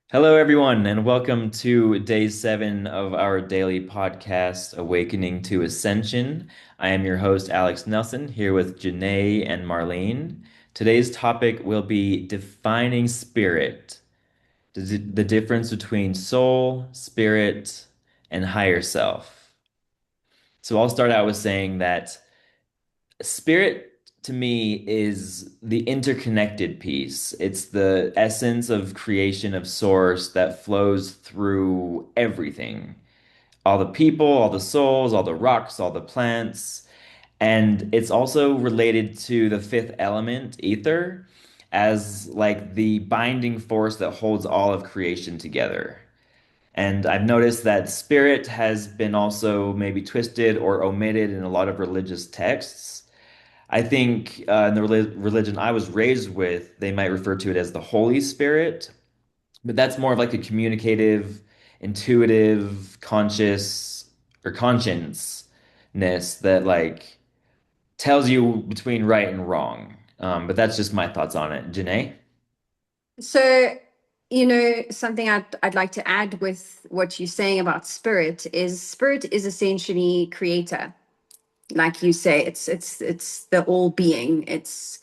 Hello, everyone, and welcome to day 7 of our daily podcast, Awakening to Ascension. I am your host, Alex Nelson, here with Janae and Marlene. Today's topic will be defining spirit, the difference between soul, spirit, and higher self. So I'll start out with saying that spirit to me is the interconnected piece. It's the essence of creation of source that flows through everything. All the people, all the souls, all the rocks, all the plants. And it's also related to the fifth element, ether, as like the binding force that holds all of creation together. And I've noticed that spirit has been also maybe twisted or omitted in a lot of religious texts. I think in the religion I was raised with, they might refer to it as the Holy Spirit, but that's more of like a communicative, intuitive, conscious or conscience-ness that like tells you between right and wrong. But that's just my thoughts on it. Janae? So, something I'd like to add with what you're saying about spirit is essentially creator. Like you say, it's the all being. It's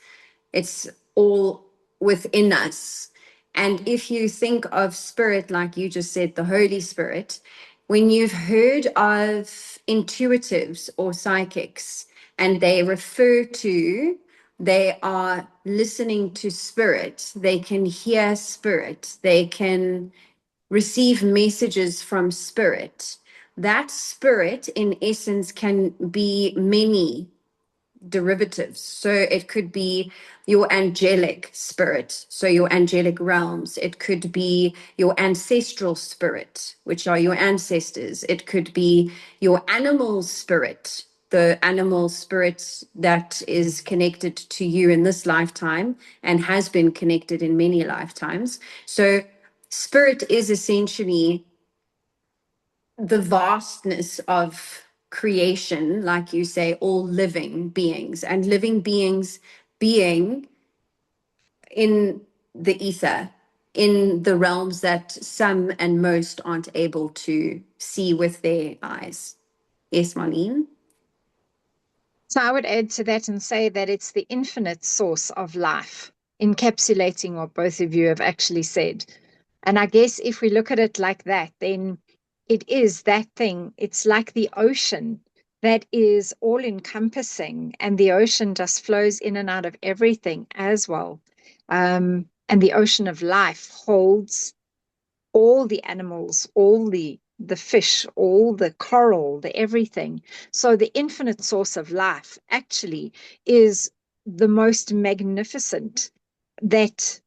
all within us. And if you think of spirit, like you just said, the Holy Spirit, when you've heard of intuitives or psychics and they refer to, they are listening to spirit, they can hear spirit, they can receive messages from spirit. That spirit, in essence, can be many derivatives. So it could be your angelic spirit, so your angelic realms. It could be your ancestral spirit, which are your ancestors. It could be your animal spirit, the animal spirit that is connected to you in this lifetime and has been connected in many lifetimes. So spirit is essentially the vastness of creation, like you say, all living beings and living beings being in the ether, in the realms that some and most aren't able to see with their eyes. Yes, Marlene? So I would add to that and say that it's the infinite source of life, encapsulating what both of you have actually said. And I guess if we look at it like that, then it is that thing. It's like the ocean that is all encompassing, and the ocean just flows in and out of everything as well. And the ocean of life holds all the animals, all the fish, all the coral, the everything. So the infinite source of life actually is the most magnificent that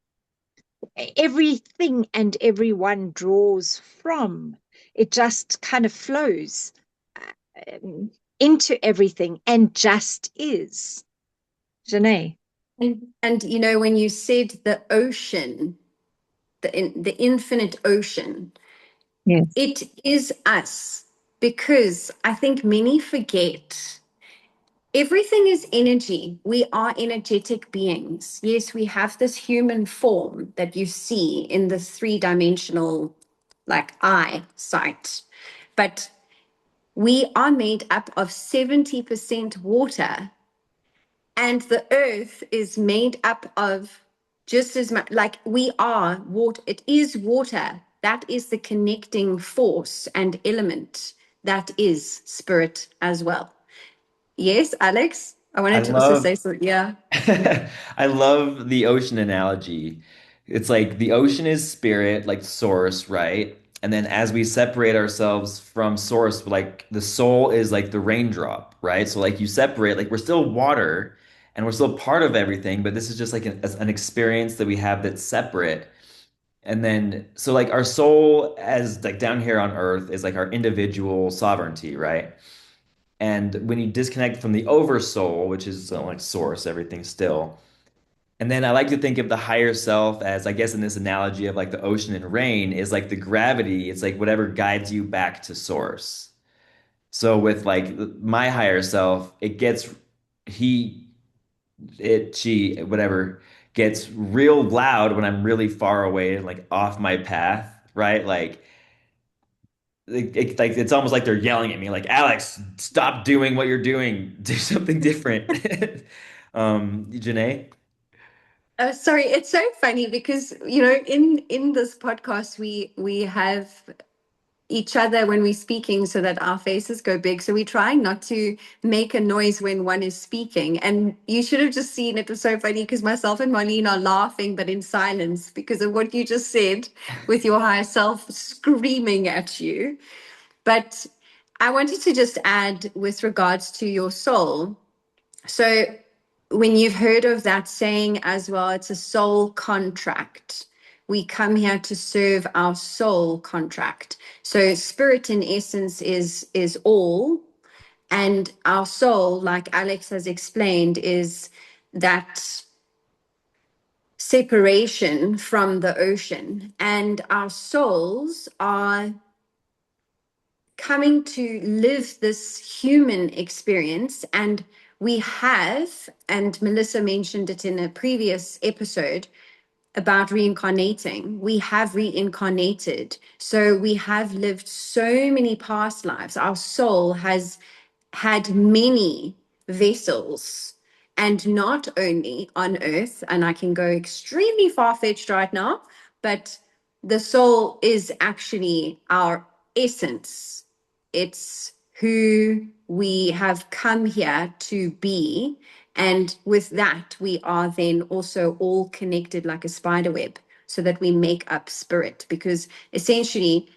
everything and everyone draws from. It just kind of flows into everything and just is. Janae. And when you said the ocean, the infinite ocean, Yes. it is us, because I think many forget everything is energy. We are energetic beings. Yes, we have this human form that you see in the three-dimensional, like eye sight, but we are made up of 70% water, and the earth is made up of just as much, like we are water. It is water. That is the connecting force and element that is spirit as well. Yes, Alex, I I wanted to also love say so. Yeah. I love the ocean analogy. It's like the ocean is spirit, like source, right? And then as we separate ourselves from source, like the soul is like the raindrop, right? So like you separate, like we're still water and we're still part of everything, but this is just like an experience that we have that's separate. And then so like our soul as like down here on earth is like our individual sovereignty, right? And when you disconnect from the oversoul, which is like source, everything still. And then I like to think of the higher self as, I guess, in this analogy of like the ocean and rain, is like the gravity. It's like whatever guides you back to source. So with like my higher self, it gets he, it, she, whatever gets real loud when I'm really far away, like off my path, right? Like it's almost like they're yelling at me, like Alex, stop doing what you're doing, do something different. Janae? Sorry, it's so funny because in this podcast we have each other when we're speaking so that our faces go big. So we're trying not to make a noise when one is speaking. And you should have just seen it was so funny because myself and Marlene are laughing, but in silence because of what you just said with your higher self screaming at you. But I wanted to just add with regards to your soul. So when you've heard of that saying as well, it's a soul contract. We come here to serve our soul contract. So spirit in essence is all, and our soul, like Alex has explained, is that separation from the ocean. And our souls are coming to live this human experience. And we have, and Melissa mentioned it in a previous episode about reincarnating, we have reincarnated. So we have lived so many past lives. Our soul has had many vessels, and not only on earth, and I can go extremely far-fetched right now, but the soul is actually our essence. It's who we have come here to be. And with that, we are then also all connected like a spider web so that we make up spirit, because essentially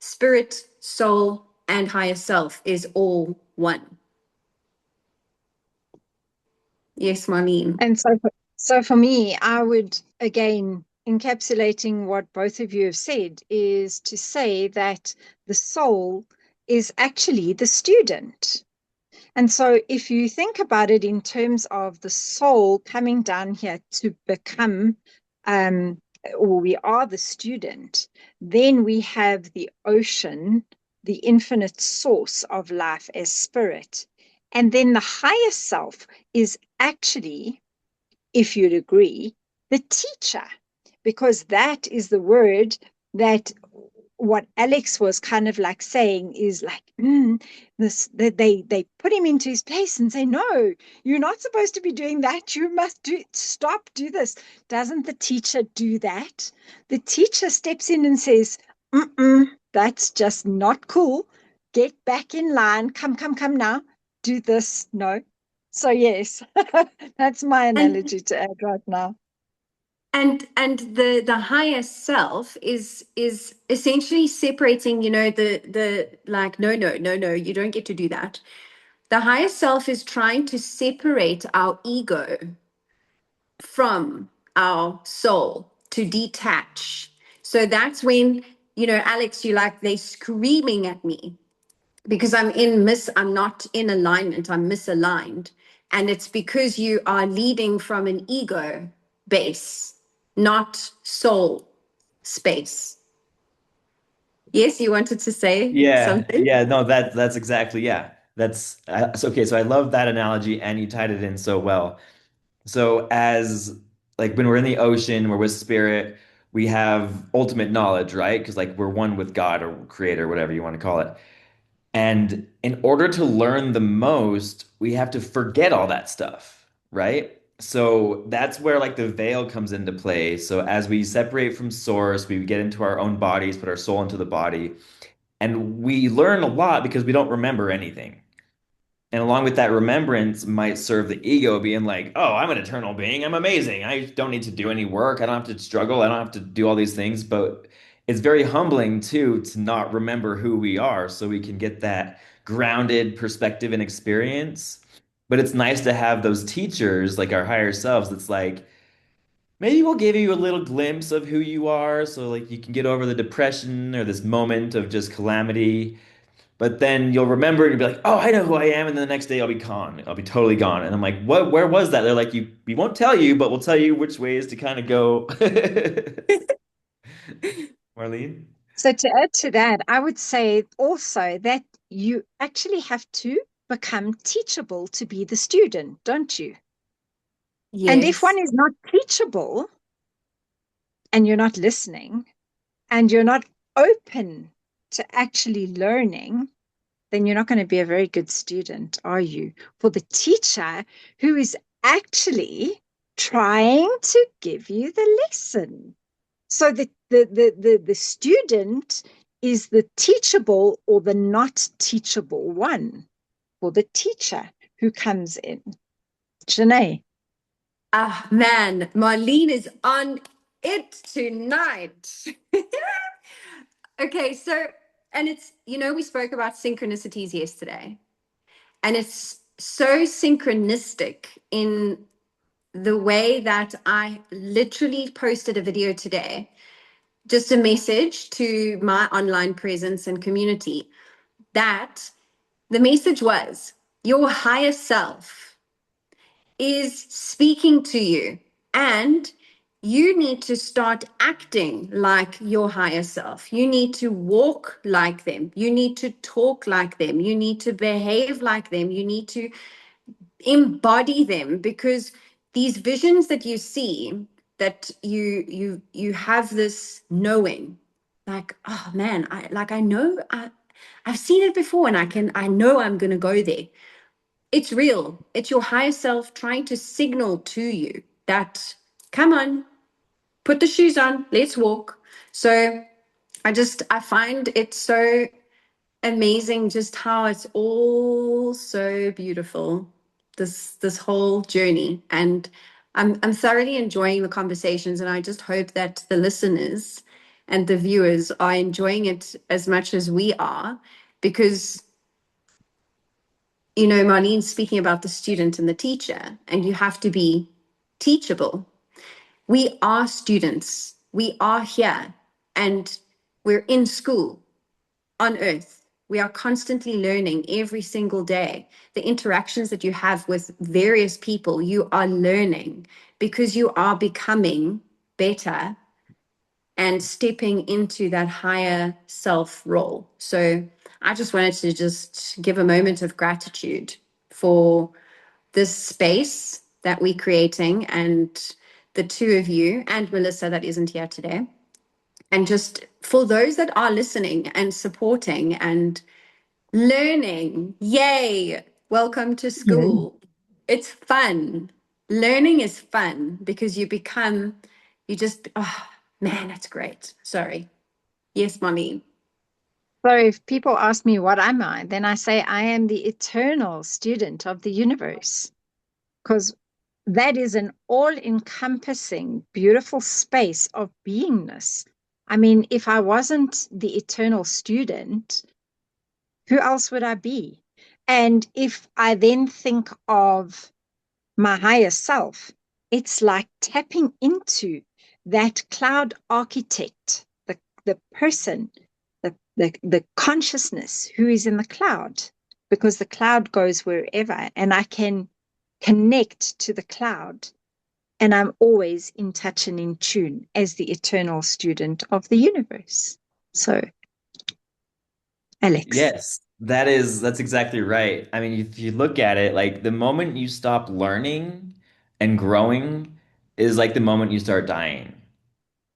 spirit, soul, and higher self is all one. Yes, Marlene. And so for me, I would, again, encapsulating what both of you have said, is to say that the soul is actually the student. And so if you think about it in terms of the soul coming down here to become, um, or we are the student, then we have the ocean, the infinite source of life as spirit. And then the higher self is actually, if you'd agree, the teacher, because that is the word that what Alex was kind of like saying is like, this that they put him into his place and say, no, you're not supposed to be doing that. You must do this. Doesn't the teacher do that? The teacher steps in and says, that's just not cool. Get back in line. Come now. Do this. No. So yes, that's my And analogy to add right now. and the higher self is essentially separating, the like, no, you don't get to do that. The higher self is trying to separate our ego from our soul, to detach. So that's when, Alex, you like, they screaming at me because I'm not in alignment, I'm misaligned. And it's because you are leading from an ego base, not soul space. Yes, you wanted to say Yeah, something? yeah, no, that's exactly, yeah. So okay, so I love that analogy and you tied it in so well. So as like when we're in the ocean, we're with spirit, we have ultimate knowledge, right? Because like we're one with God or creator, whatever you want to call it. And in order to learn the most, we have to forget all that stuff, right? So that's where like the veil comes into play. So as we separate from source, we get into our own bodies, put our soul into the body, and we learn a lot because we don't remember anything. And along with that remembrance might serve the ego being like, oh, I'm an eternal being. I'm amazing. I don't need to do any work. I don't have to struggle. I don't have to do all these things. But it's very humbling too to not remember who we are so we can get that grounded perspective and experience. But it's nice to have those teachers like our higher selves that's like, maybe we'll give you a little glimpse of who you are so like you can get over the depression or this moment of just calamity, but then you'll remember and you'll be like, "Oh, I know who I am," and then the next day I'll be gone. I'll be totally gone. And I'm like, "What? Where was that?" They're like, "You, we won't tell you, but we'll tell you which ways to kind of go." Marlene? So to add to that, I would say also that you actually have to become teachable to be the student, don't you? And if Yes. one is not teachable and you're not listening and you're not open to actually learning, then you're not going to be a very good student, are you? For the teacher who is actually trying to give you the lesson. So the student is the teachable or the not teachable one for the teacher who comes in. Janae. Ah, man, Marlene is on it tonight. Okay, so, and it's, we spoke about synchronicities yesterday, and it's so synchronistic in the way that I literally posted a video today, just a message to my online presence and community, that the message was your higher self is speaking to you, and you need to start acting like your higher self. You need to walk like them. You need to talk like them. You need to behave like them. You need to embody them, because these visions that you see, that you have this knowing, like, oh man, I know, I've seen it before, and I know I'm going to go there. It's real. It's your higher self trying to signal to you that, come on, put the shoes on, let's walk. So I find it so amazing just how it's all so beautiful, this whole journey. And I'm thoroughly enjoying the conversations, and I just hope that the listeners and the viewers are enjoying it as much as we are, because Marlene's speaking about the student and the teacher, and you have to be teachable. We are students. We are here, and we're in school on earth. We are constantly learning every single day. The interactions that you have with various people, you are learning, because you are becoming better and stepping into that higher self role. So I just wanted to just give a moment of gratitude for this space that we're creating, and the two of you and Melissa that isn't here today. And just for those that are listening and supporting and learning, yay, welcome to Yeah. school. It's fun. Learning is fun because you just, oh man, that's great. Sorry. Yes, mommy. So if people ask me what am I, then I say I am the eternal student of the universe, because that is an all-encompassing, beautiful space of beingness. I mean, if I wasn't the eternal student, who else would I be? And if I then think of my higher self, it's like tapping into that cloud architect, the person, the consciousness who is in the cloud, because the cloud goes wherever, and I can connect to the cloud. And I'm always in touch and in tune as the eternal student of the universe. So, Alex. Yes, that's exactly right. I mean, if you look at it, like the moment you stop learning and growing is like the moment you start dying.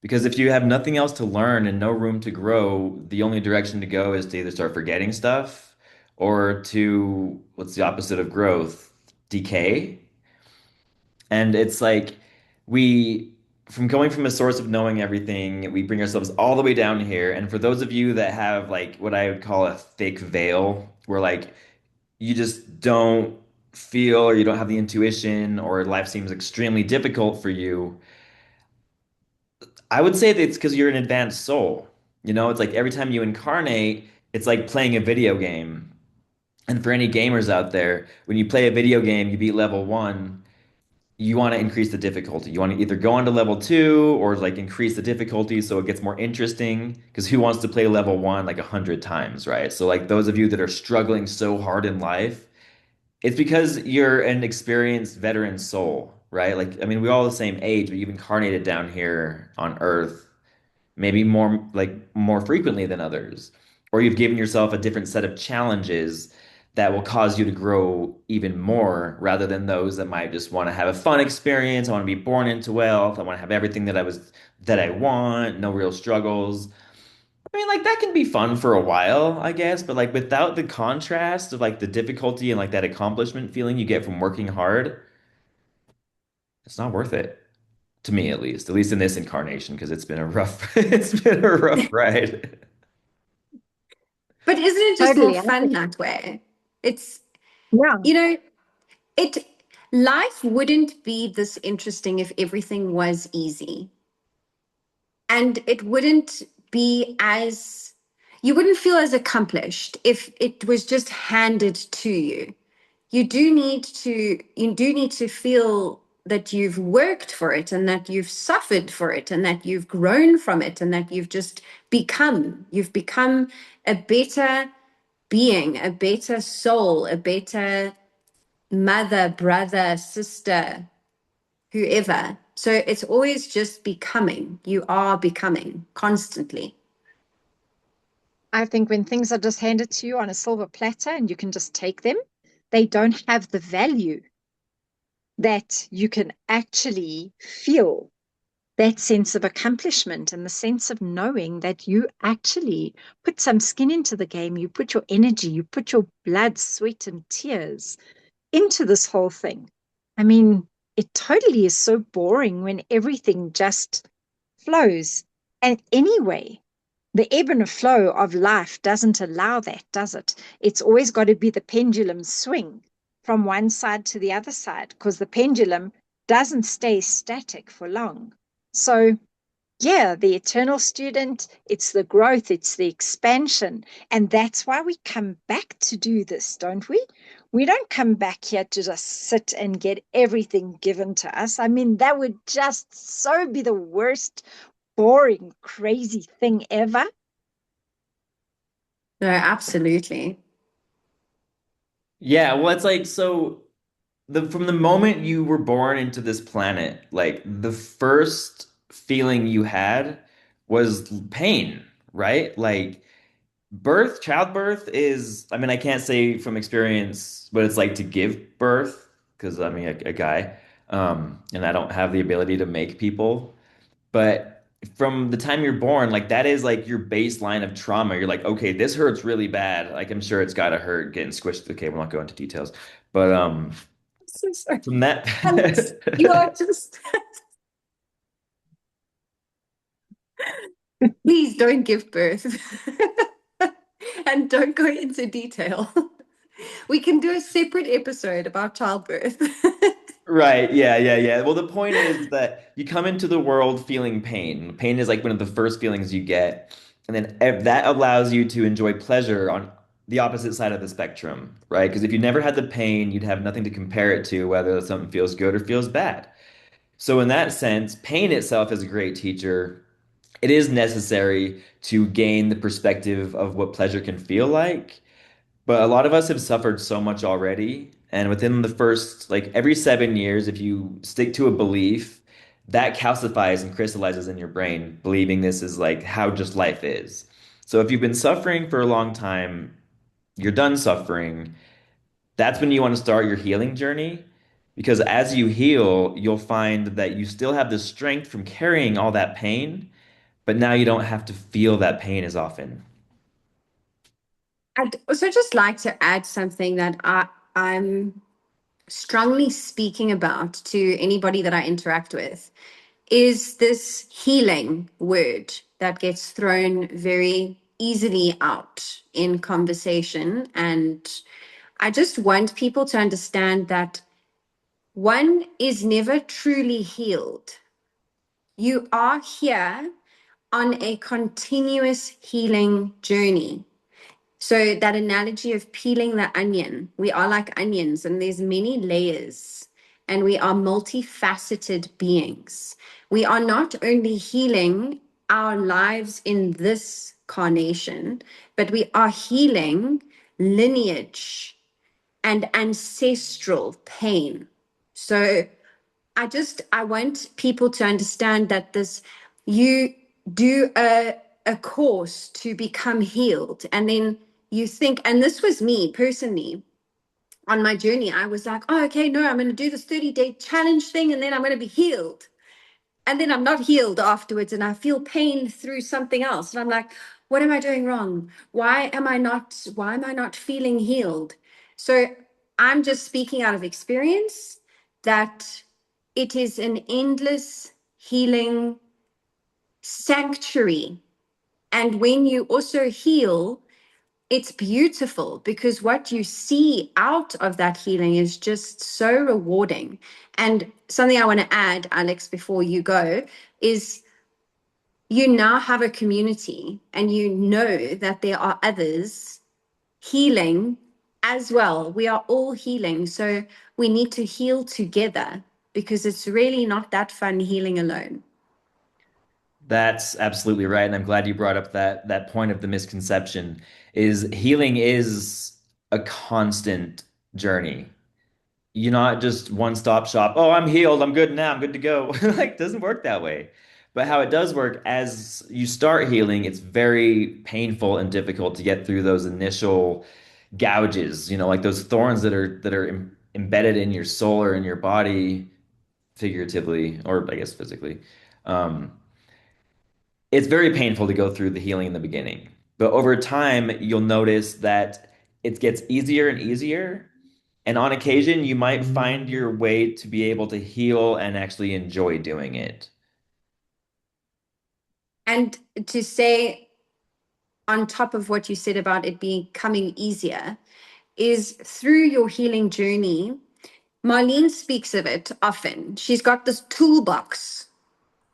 Because if you have nothing else to learn and no room to grow, the only direction to go is to either start forgetting stuff or to, what's the opposite of growth? Decay. And it's like we, from going from a source of knowing everything, we bring ourselves all the way down here. And for those of you that have like what I would call a thick veil, where like you just don't feel or you don't have the intuition or life seems extremely difficult for you, I would say that it's because you're an advanced soul. You know, it's like every time you incarnate, it's like playing a video game. And for any gamers out there, when you play a video game, you beat level one, you want to increase the difficulty. You want to either go on to level two or like increase the difficulty so it gets more interesting. Because who wants to play level one like 100 times, right? So like those of you that are struggling so hard in life, it's because you're an experienced veteran soul, right? Like I mean, we all the same age, but you've incarnated down here on Earth maybe more frequently than others, or you've given yourself a different set of challenges that will cause you to grow even more rather than those that might just want to have a fun experience. I want to be born into wealth. I want to have everything that I want, no real struggles. I mean, like that can be fun for a while, I guess, but like without the contrast of like the difficulty and like that accomplishment feeling you get from working hard, it's not worth it. To me at least in this incarnation, because it's been a rough it's been a rough ride. But isn't it just more Totally. I fun think, that way? It's, yeah. you know, it life wouldn't be this interesting if everything was easy. And it wouldn't be as, you wouldn't feel as accomplished if it was just handed to you. You do need to feel that you've worked for it and that you've suffered for it and that you've grown from it and that you've become a better being, a better soul, a better mother, brother, sister, whoever. So it's always just becoming. You are becoming constantly. I think when things are just handed to you on a silver platter and you can just take them, they don't have the value that you can actually feel that sense of accomplishment and the sense of knowing that you actually put some skin into the game, you put your energy, you put your blood, sweat, and tears into this whole thing. I mean, it totally is so boring when everything just flows. And anyway, the ebb and flow of life doesn't allow that, does it? It's always got to be the pendulum swing from one side to the other side because the pendulum doesn't stay static for long. So, yeah, the eternal student, it's the growth, it's the expansion. And that's why we come back to do this, don't we? We don't come back here to just sit and get everything given to us. I mean, that would just so be the worst, boring, crazy thing ever. No, absolutely. Yeah, well, it's like so the from the moment you were born into this planet, like the first feeling you had was pain, right? Like childbirth is, I mean, I can't say from experience what it's like to give birth because I mean a guy, and I don't have the ability to make people. But from the time you're born, like that is like your baseline of trauma. You're like, okay, this hurts really bad. Like I'm sure it's gotta hurt getting squished. Okay, we'll not go into details. But So sorry. from that Alex, you are just, please don't give birth. And don't go into detail. We can do a separate episode about childbirth. Right, yeah, yeah, yeah. Well, the point is that you come into the world feeling pain. Pain is like one of the first feelings you get, and then that allows you to enjoy pleasure on the opposite side of the spectrum, right? Because if you never had the pain, you'd have nothing to compare it to, whether something feels good or feels bad. So in that sense, pain itself is a great teacher. It is necessary to gain the perspective of what pleasure can feel like. But a lot of us have suffered so much already. And within the first, like every 7 years, if you stick to a belief, that calcifies and crystallizes in your brain, believing this is like how just life is. So if you've been suffering for a long time, you're done suffering. That's when you want to start your healing journey. Because as you heal, you'll find that you still have the strength from carrying all that pain, but now you don't have to feel that pain as often. I'd also just like to add something that I'm strongly speaking about to anybody that I interact with is this healing word that gets thrown very easily out in conversation. And I just want people to understand that one is never truly healed. You are here on a continuous healing journey. So that analogy of peeling the onion, we are like onions and there's many layers and we are multifaceted beings. We are not only healing our lives in this carnation, but we are healing lineage and ancestral pain. So I want people to understand that this, you do a course to become healed, and then you think, and this was me personally on my journey, I was like, oh, okay, no, I'm going to do this 30-day challenge thing and then I'm going to be healed. And then I'm not healed afterwards and I feel pain through something else. And I'm like, what am I doing wrong? Why am I not feeling healed? So I'm just speaking out of experience that it is an endless healing sanctuary. And when you also heal, it's beautiful because what you see out of that healing is just so rewarding. And something I want to add, Alex, before you go, is you now have a community and you know that there are others healing as well. We are all healing. So we need to heal together because it's really not that fun healing alone. That's absolutely right, and I'm glad you brought up that point of the misconception is healing is a constant journey. You're not just one stop shop. Oh, I'm healed. I'm good now. I'm good to go. Like, it doesn't work that way. But how it does work, as you start healing, it's very painful and difficult to get through those initial gouges, like those thorns that are embedded in your soul or in your body, figuratively, or I guess physically. Um, it's very painful to go through the healing in the beginning. But over time, you'll notice that it gets easier and easier. And on occasion, you might find your way to be able to heal and actually enjoy doing it. And to say, on top of what you said about it becoming easier, is through your healing journey. Marlene speaks of it often. She's got this toolbox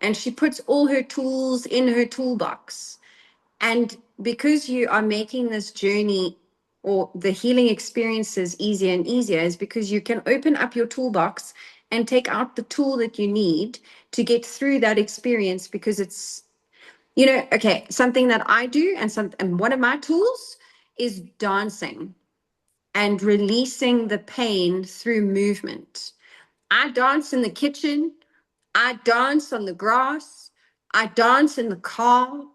and she puts all her tools in her toolbox. And because you are making this journey or the healing experiences easier and easier, is because you can open up your toolbox and take out the tool that you need to get through that experience. Because it's, okay, something that I do, and one of my tools is dancing and releasing the pain through movement. I dance in the kitchen. I dance on the grass. I dance in the car.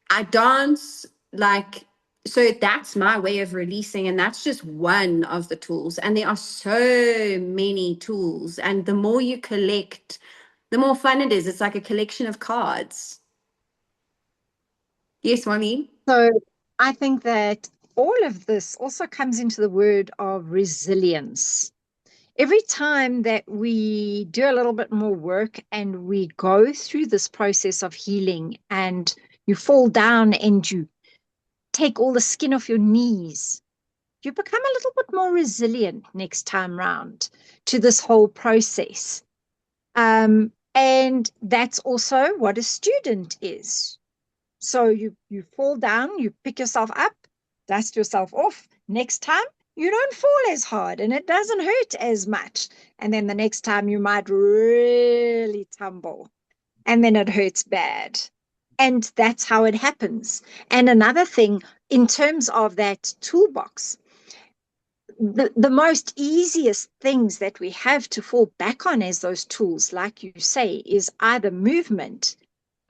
I dance like, so that's my way of releasing. And that's just one of the tools. And there are so many tools. And the more you collect, the more fun it is. It's like a collection of cards. Yes, Mommy? So I think that all of this also comes into the word of resilience. Every time that we do a little bit more work and we go through this process of healing and you fall down and you take all the skin off your knees, you become a little bit more resilient next time round to this whole process. And that's also what a student is. So you fall down, you pick yourself up, dust yourself off. Next time, you don't fall as hard and it doesn't hurt as much. And then the next time you might really tumble and then it hurts bad. And that's how it happens. And another thing, in terms of that toolbox, the most easiest things that we have to fall back on as those tools, like you say, is either movement.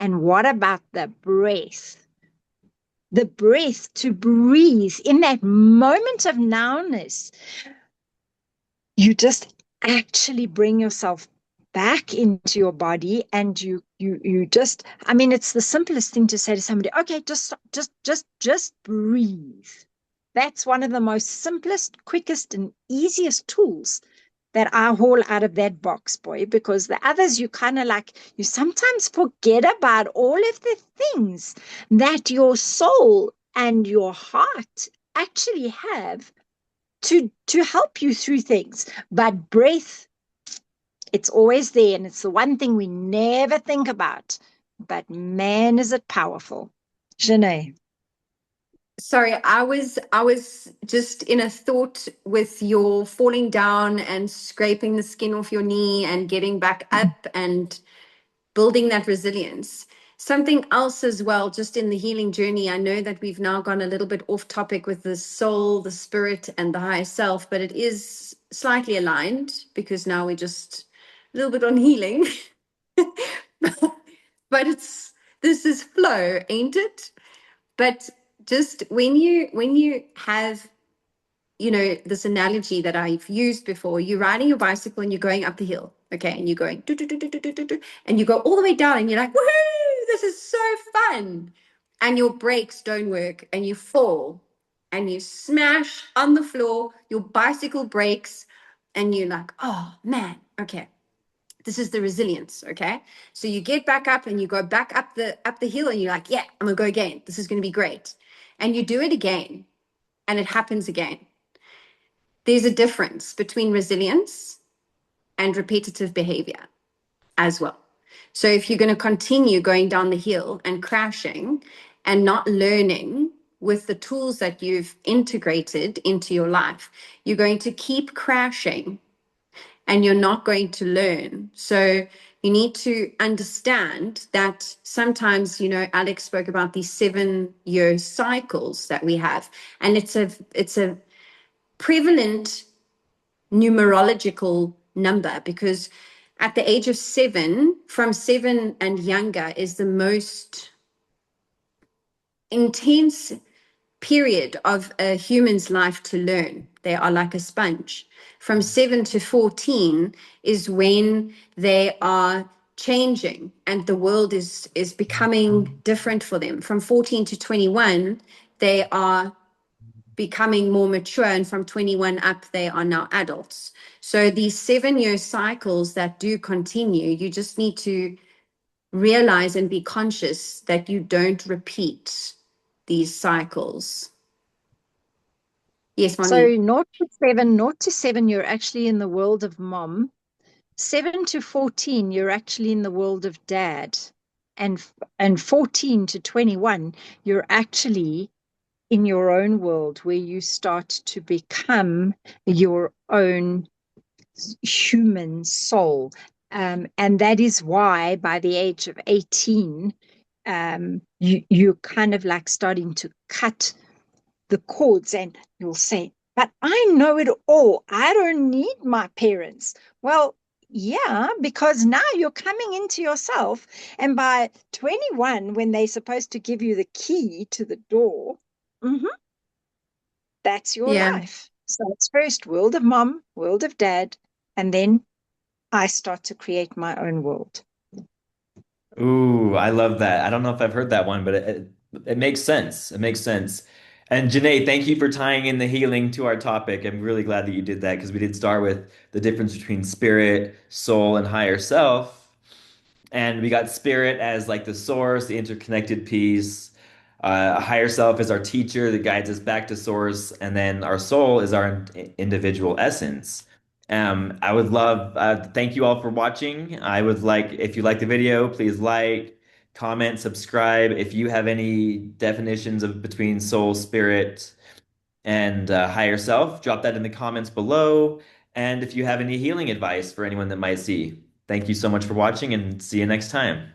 And what about the breath? The breath, to breathe in that moment of nowness. You just actually bring yourself back into your body and you just, I mean, it's the simplest thing to say to somebody, okay, just breathe. That's one of the most simplest, quickest, and easiest tools that I haul out of that box, boy, because the others you kind of like, you sometimes forget about all of the things that your soul and your heart actually have to help you through things. But breath, it's always there, and it's the one thing we never think about. But man, is it powerful. Janae. Sorry, I was just in a thought with your falling down and scraping the skin off your knee and getting back up and building that resilience. Something else as well, just in the healing journey. I know that we've now gone a little bit off topic with the soul, the spirit, and the higher self, but it is slightly aligned because now we're just a little bit on healing. But this is flow, ain't it? But just when you have, this analogy that I've used before, you're riding your bicycle and you're going up the hill, okay, and you're going do, do, do, do, do, do, do, do, and you go all the way down and you're like, woohoo, this is so fun. And your brakes don't work and you fall and you smash on the floor, your bicycle breaks, and you're like, oh man, okay. This is the resilience, okay? So you get back up and you go back up the hill and you're like, yeah, I'm gonna go again. This is gonna be great. And you do it again and it happens again. There's a difference between resilience and repetitive behavior as well. So if you're going to continue going down the hill and crashing and not learning with the tools that you've integrated into your life, you're going to keep crashing and you're not going to learn. So you need to understand that sometimes, Alex spoke about these 7-year cycles that we have, and it's a prevalent numerological number because at the age of 7, from 7 and younger is the most intense period of a human's life to learn. They are like a sponge. From 7 to 14 is when they are changing and the world is becoming different for them. From 14 to 21, they are becoming more mature, and from 21 up they are now adults. So these 7-year cycles that do continue, you just need to realize and be conscious that you don't repeat these cycles. Yes, So Marlene. 0 to 7, you're actually in the world of mom. 7 to 14, you're actually in the world of dad. And 14 to 21, you're actually in your own world where you start to become your own human soul. And that is why by the age of 18, you're kind of like starting to cut the cords, and you'll say, but I know it all. I don't need my parents. Well, yeah, because now you're coming into yourself. And by 21, when they're supposed to give you the key to the door, mhm, that's your Yeah. life. So it's first world of mom, world of dad, and then I start to create my own world. Ooh, I love that. I don't know if I've heard that one, but it makes sense. It makes sense. And Janae, thank you for tying in the healing to our topic. I'm really glad that you did that because we did start with the difference between spirit, soul, and higher self. And we got spirit as like the source, the interconnected piece. A higher self is our teacher that guides us back to source, and then our soul is our individual essence. I would love, thank you all for watching. I would like, if you like the video, please like, comment, subscribe. If you have any definitions of between soul, spirit, and higher self, drop that in the comments below. And if you have any healing advice for anyone that might see, thank you so much for watching and see you next time.